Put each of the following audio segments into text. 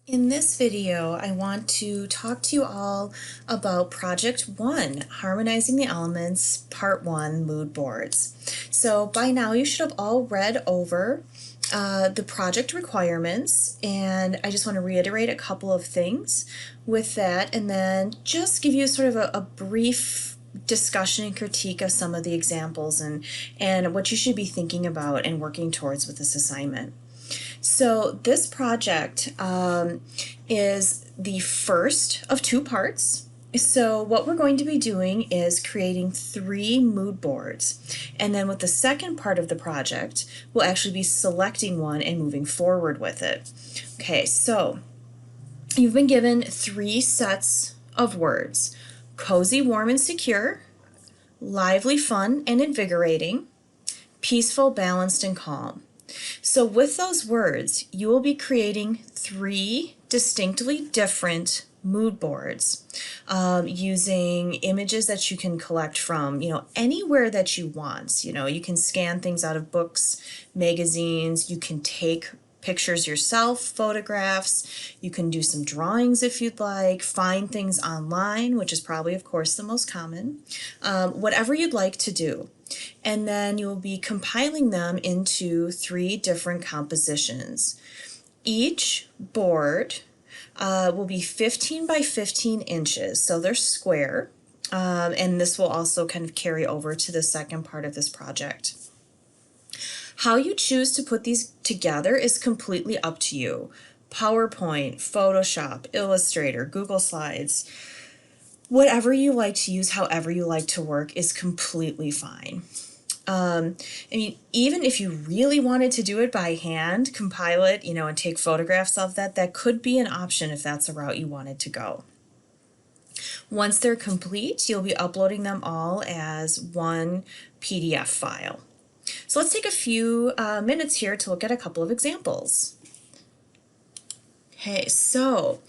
In this video, I want to talk to you all about Project 1, Harmonizing the Elements, Part 1, Mood Boards. So by now you should have all read over the project requirements, and I just want to reiterate a couple of things with that and then just give you sort of a brief discussion and critique of some of the examples and what you should be thinking about and working towards with this assignment. So this project is the first of two parts. So what we're going to be doing is creating 3 mood boards. And then with the second part of the project, we'll actually be selecting one and moving forward with it. Okay, so you've been given 3 sets of words: cozy, warm, and secure, lively, fun, and invigorating, peaceful, balanced, and calm. So with those words, you will be creating 3 distinctly different mood boards using images that you can collect from, anywhere that you want. You can scan things out of books, magazines, you can take pictures yourself, photographs, you can do some drawings if you'd like, find things online, which is probably, of course, the most common, whatever you'd like to do. And then you'll be compiling them into 3 different compositions. Each board will be 15 by 15 inches, so they're square, and this will also kind of carry over to the second part of this project. How you choose to put these together is completely up to you. PowerPoint, Photoshop, Illustrator, Google Slides, whatever you like to use, however you like to work is completely fine. Even if you really wanted to do it by hand, compile it, and take photographs of that, that could be an option if that's a route you wanted to go. Once they're complete, you'll be uploading them all as one PDF file. So let's take a few minutes here to look at a couple of examples. Okay, so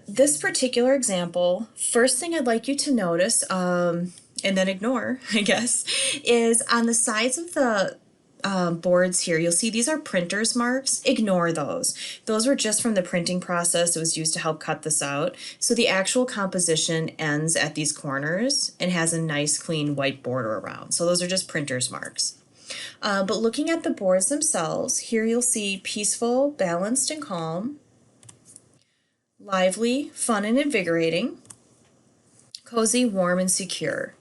this particular example, first thing I'd like you to notice, and then ignore, I guess, is on the sides of the boards here, you'll see these are printer's marks. Ignore those. Those were just from the printing process. It was used to help cut this out. So the actual composition ends at these corners and has a nice clean white border around. So those are just printer's marks. But looking at the boards themselves, here you'll see peaceful, balanced, and calm, lively, fun, and invigorating, cozy, warm, and secure.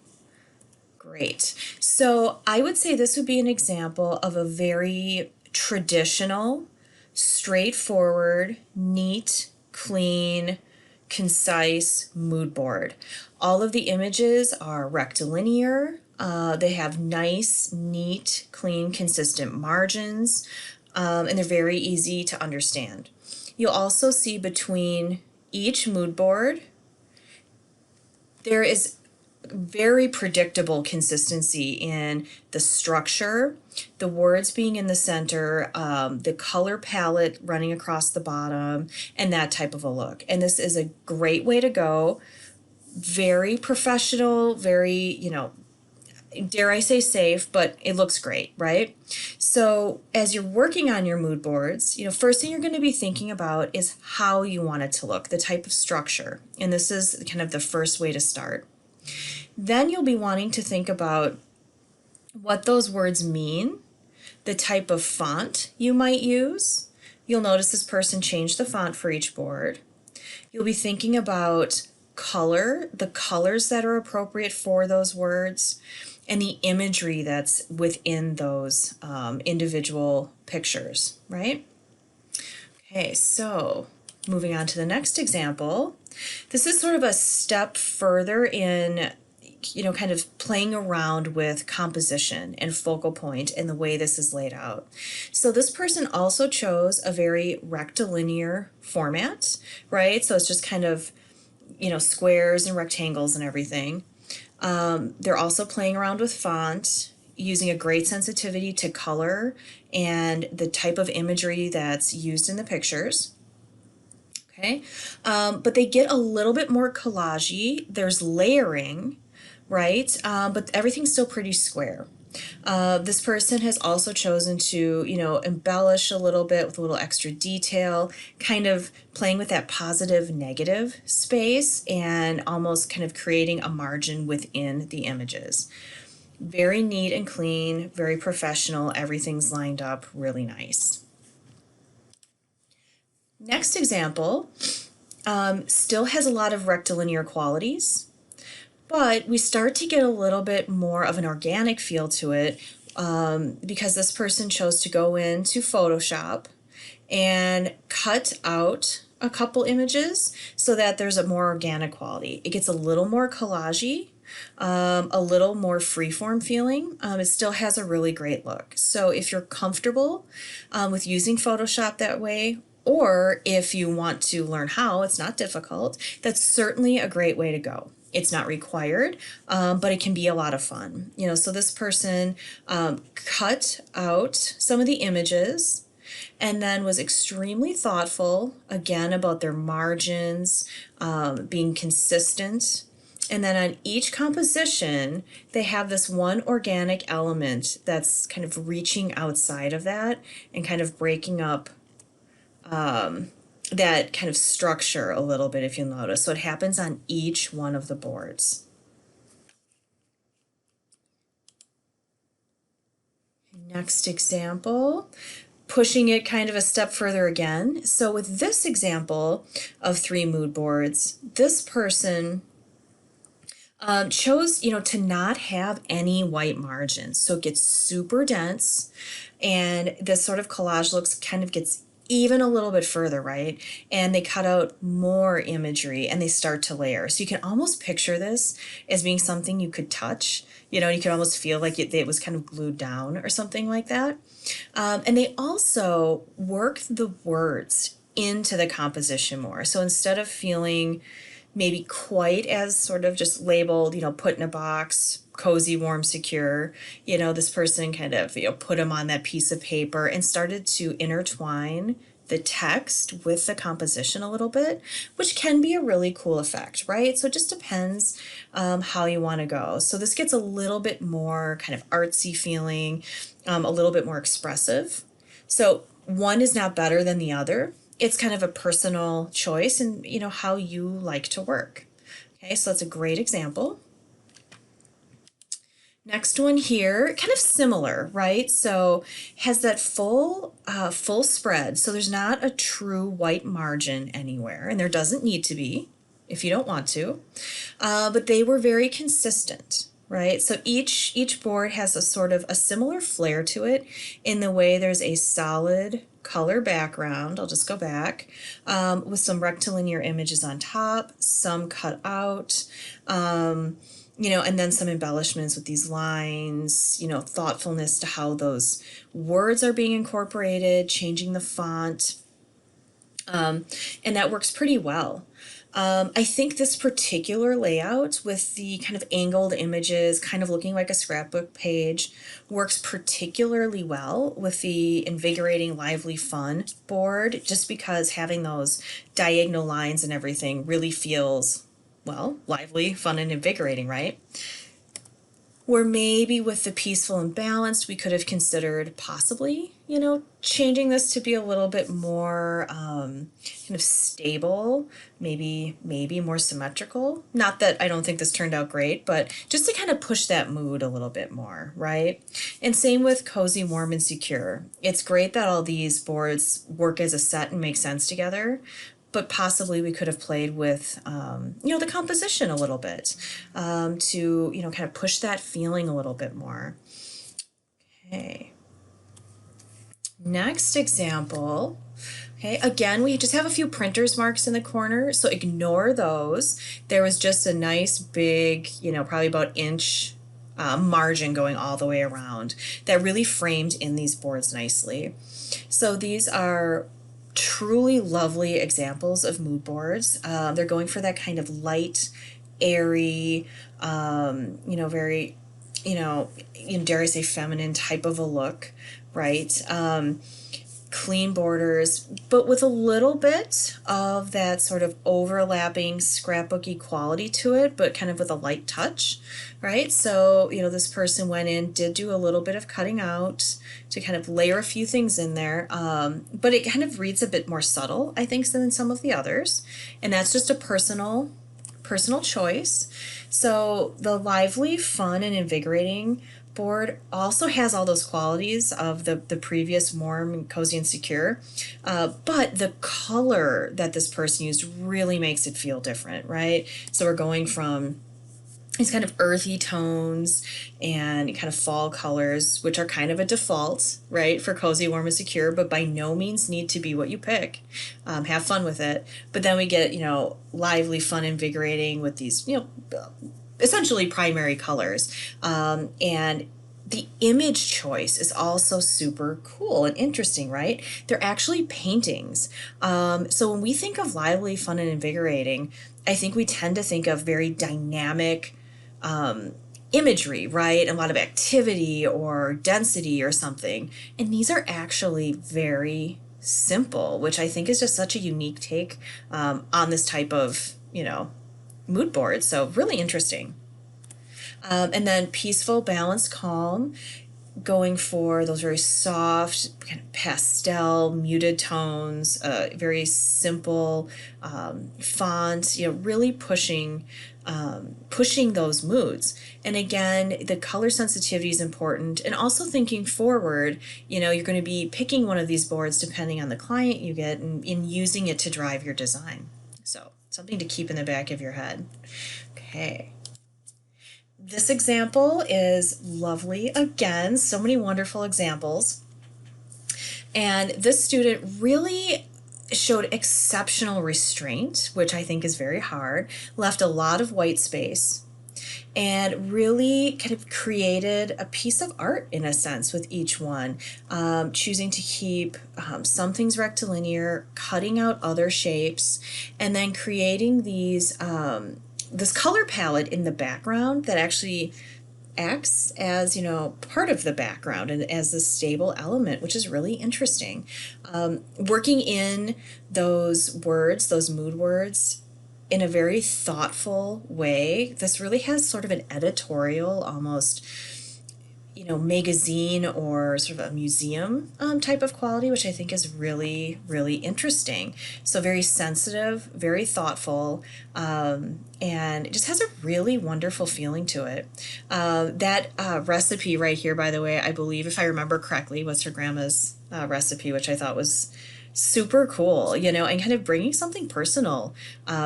Great. So I would say this would be an example of a very traditional, straightforward, neat, clean, concise mood board. All of the images are rectilinear. They have nice, neat, clean, consistent margins, and they're very easy to understand. You'll also see between each mood board, there is very predictable consistency in the structure, the words being in the center, the color palette running across the bottom, and that type of a look. And this is a great way to go. Very professional, very, dare I say safe, but it looks great, right? So as you're working on your mood boards, first thing you're going to be thinking about is how you want it to look, the type of structure. And this is kind of the first way to start. Then you'll be wanting to think about what those words mean, the type of font you might use. You'll notice this person changed the font for each board. You'll be thinking about color, the colors that are appropriate for those words, and the imagery that's within those individual pictures, right? Okay, so moving on to the next example. This is sort of a step further in, kind of playing around with composition and focal point and the way this is laid out. So this person also chose a very rectilinear format, right? So it's just kind of, squares and rectangles and everything. They're also playing around with font, using a great sensitivity to color and the type of imagery that's used in the pictures. Okay, but they get a little bit more collagey. There's layering, right? But everything's still pretty square. This person has also chosen to, embellish a little bit with a little extra detail, kind of playing with that positive negative space and almost kind of creating a margin within the images. Very neat and clean, very professional. Everything's lined up really nice. Next example still has a lot of rectilinear qualities, but we start to get a little bit more of an organic feel to it because this person chose to go into Photoshop and cut out a couple images so that there's a more organic quality. It gets a little more collagey, a little more freeform feeling. It still has a really great look. So if you're comfortable with using Photoshop that way, or if you want to learn how, it's not difficult, that's certainly a great way to go. It's not required, but it can be a lot of fun. So this person cut out some of the images and then was extremely thoughtful, again, about their margins, being consistent. And then on each composition, they have this one organic element that's kind of reaching outside of that and kind of breaking up that kind of structure a little bit, if you'll notice. So it happens on each one of the boards. Next example, pushing it kind of a step further again. So with this example of 3 mood boards, this person chose, to not have any white margins. So it gets super dense, and this sort of collage looks kind of gets even a little bit further, right? And they cut out more imagery and they start to layer. So you can almost picture this as being something you could touch. You could almost feel like it was kind of glued down or something like that. And they also work the words into the composition more. So instead of feeling maybe quite as sort of just labeled, put in a box, cozy, warm, secure, this person kind of, put them on that piece of paper and started to intertwine the text with the composition a little bit, which can be a really cool effect, right? So it just depends how you want to go. So this gets a little bit more kind of artsy feeling, a little bit more expressive. So one is not better than the other. It's kind of a personal choice and how you like to work. Okay, so that's a great example. Next one here, kind of similar, right? So has that full spread. So there's not a true white margin anywhere, and there doesn't need to be if you don't want to. But they were very consistent, right? So each board has a sort of a similar flair to it in the way there's a solid color background. I'll just go back with some rectilinear images on top, some cut out, and then some embellishments with these lines, thoughtfulness to how those words are being incorporated, changing the font, and that works pretty well. I think this particular layout with the kind of angled images, kind of looking like a scrapbook page, works particularly well with the invigorating, lively, fun board, just because having those diagonal lines and everything really feels, well, lively, fun, and invigorating, right? Where maybe with the peaceful and balanced, we could have considered possibly, changing this to be a little bit more kind of stable, maybe more symmetrical. Not that I don't think this turned out great, but just to kind of push that mood a little bit more, right? And same with cozy, warm, and secure. It's great that all these boards work as a set and make sense together, but possibly we could have played with, the composition a little bit to, kind of push that feeling a little bit more. Okay. Next example. Okay, again, we just have a few printer's marks in the corner, so ignore those. There was just a nice big, probably about inch margin going all the way around that really framed in these boards nicely. So these are truly lovely examples of mood boards. They're going for that kind of light, airy, very, dare I say feminine type of a look, right? clean borders, but with a little bit of that sort of overlapping scrapbooky quality to it, but kind of with a light touch, right? So, this person went in, did do a little bit of cutting out to kind of layer a few things in there, but it kind of reads a bit more subtle, I think, than some of the others. And that's just a personal choice. So the lively, fun, and invigorating board also has all those qualities of the previous warm and cozy and secure, but the color that this person used really makes it feel different, right? So we're going from these kind of earthy tones and kind of fall colors, which are kind of a default, right, for cozy, warm, and secure, but by no means need to be what you pick. Have fun with it. But then we get, lively, fun, invigorating with these, essentially primary colors. And the image choice is also super cool and interesting, right? They're actually paintings. So when we think of lively, fun, and invigorating, I think we tend to think of very dynamic imagery, right? A lot of activity or density or something. And these are actually very simple, which I think is just such a unique take on this type of, mood board. So really interesting. And then peaceful, balanced, calm, going for those very soft, kind of pastel, muted tones, very simple font, really pushing those moods. And again, the color sensitivity is important. And also thinking forward, you're going to be picking one of these boards depending on the client you get and using it to drive your design. So something to keep in the back of your head. Okay. This example is lovely. Again, so many wonderful examples. And this student really showed exceptional restraint, which I think is very hard, left a lot of white space, and really kind of created a piece of art in a sense with each one, choosing to keep some things rectilinear, cutting out other shapes, and then creating these this color palette in the background that actually acts as, part of the background and as a stable element, which is really interesting. Working in those words, those mood words, in a very thoughtful way. This really has sort of an editorial, almost, magazine or sort of a museum type of quality, which I think is really, really interesting. So very sensitive, very thoughtful, and it just has a really wonderful feeling to it. That recipe right here, by the way, I believe, if I remember correctly, was her grandma's recipe, which I thought was super cool, and kind of bringing something personal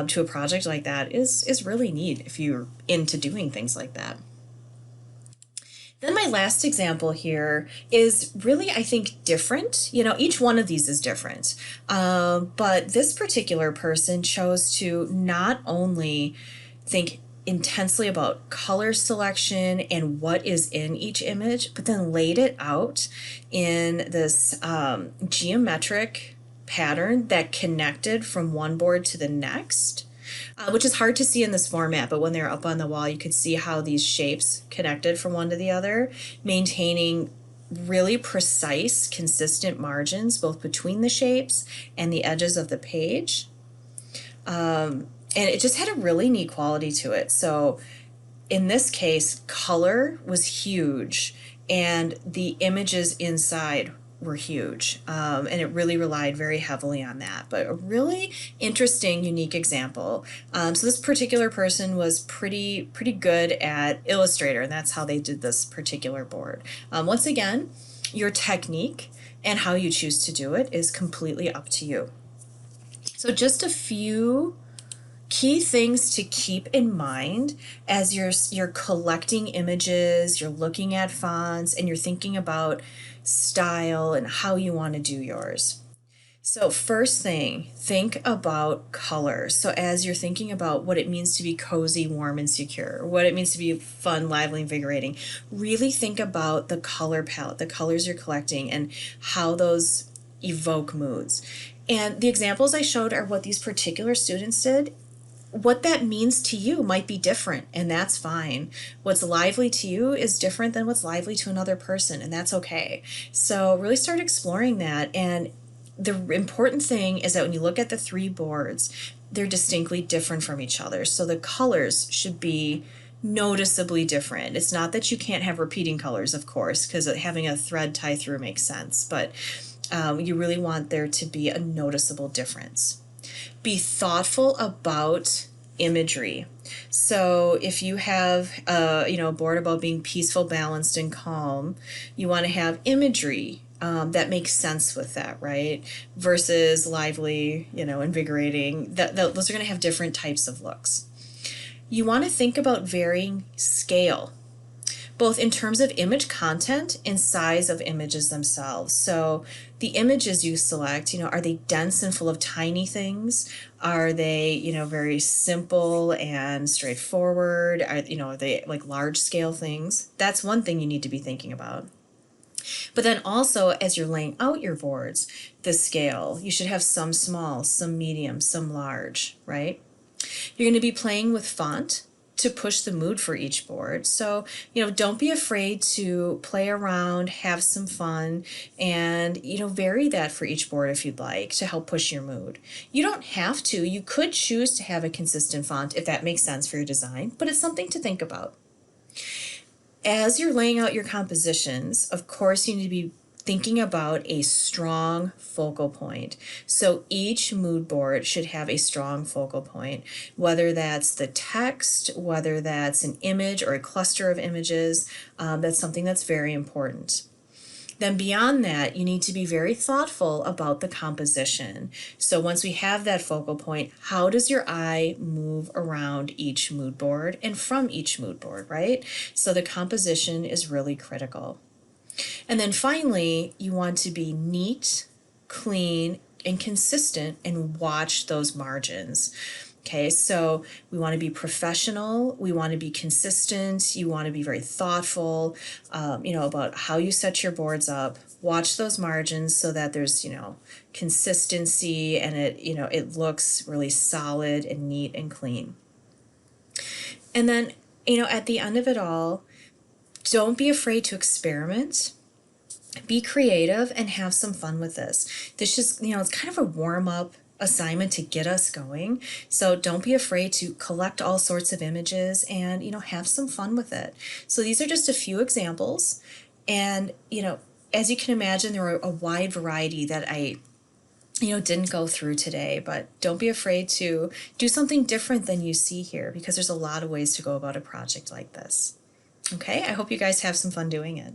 to a project like that is really neat if you're into doing things like that. Then my last example here is really, I think, different. Each one of these is different. But this particular person chose to not only think intensely about color selection and what is in each image, but then laid it out in this geometric pattern that connected from one board to the next. Which is hard to see in this format, but when they're up on the wall, you could see how these shapes connected from one to the other, maintaining really precise, consistent margins, both between the shapes and the edges of the page. And it just had a really neat quality to it. So in this case, color was huge, and the images inside were huge, and it really relied very heavily on that. But a really interesting, unique example. So this particular person was pretty good at Illustrator, and that's how they did this particular board. Once again, your technique and how you choose to do it is completely up to you. So just a few key things to keep in mind as you're collecting images, you're looking at fonts, and you're thinking about style and how you want to do yours. So first thing, think about color. So as you're thinking about what it means to be cozy, warm, and secure, what it means to be fun, lively, invigorating, really think about the color palette, the colors you're collecting, and how those evoke moods. And the examples I showed are what these particular students did. What that means to you might be different, and that's fine. What's lively to you is different than what's lively to another person, and that's okay. So really start exploring that, and the important thing is that when you look at the three boards, they're distinctly different from each other. So the colors should be noticeably different. It's not that you can't have repeating colors, of course, because having a thread tie through makes sense, but you really want there to be a noticeable difference. Be thoughtful about imagery. So if you have a board about being peaceful, balanced, and calm, you want to have imagery that makes sense with that, right? Versus lively, invigorating. Those are going to have different types of looks. You want to think about varying scale, both in terms of image content and size of images themselves. So the images you select, are they dense and full of tiny things? Are they, very simple and straightforward? Are they like large scale things? That's one thing you need to be thinking about. But then also, as you're laying out your boards, the scale, you should have some small, some medium, some large, right? You're going to be playing with font to push the mood for each board. So, don't be afraid to play around, have some fun, and, vary that for each board if you'd like to help push your mood. You don't have to. You could choose to have a consistent font if that makes sense for your design, but it's something to think about. As you're laying out your compositions, of course, you need to be thinking about a strong focal point. So each mood board should have a strong focal point, whether that's the text, whether that's an image or a cluster of images. That's something that's very important. Then beyond that, you need to be very thoughtful about the composition. So once we have that focal point, how does your eye move around each mood board and from each mood board, right? So the composition is really critical. And then finally, you want to be neat, clean, and consistent and watch those margins. Okay, so we want to be professional, we want to be consistent, you want to be very thoughtful, about how you set your boards up. Watch those margins so that there's, consistency and it looks really solid and neat and clean. And then, at the end of it all, don't be afraid to experiment. Be creative and have some fun with this. This is, it's kind of a warm-up assignment to get us going. So don't be afraid to collect all sorts of images and, have some fun with it. So these are just a few examples. And, as you can imagine, there were a wide variety that I didn't go through today, but don't be afraid to do something different than you see here, because there's a lot of ways to go about a project like this. Okay, I hope you guys have some fun doing it.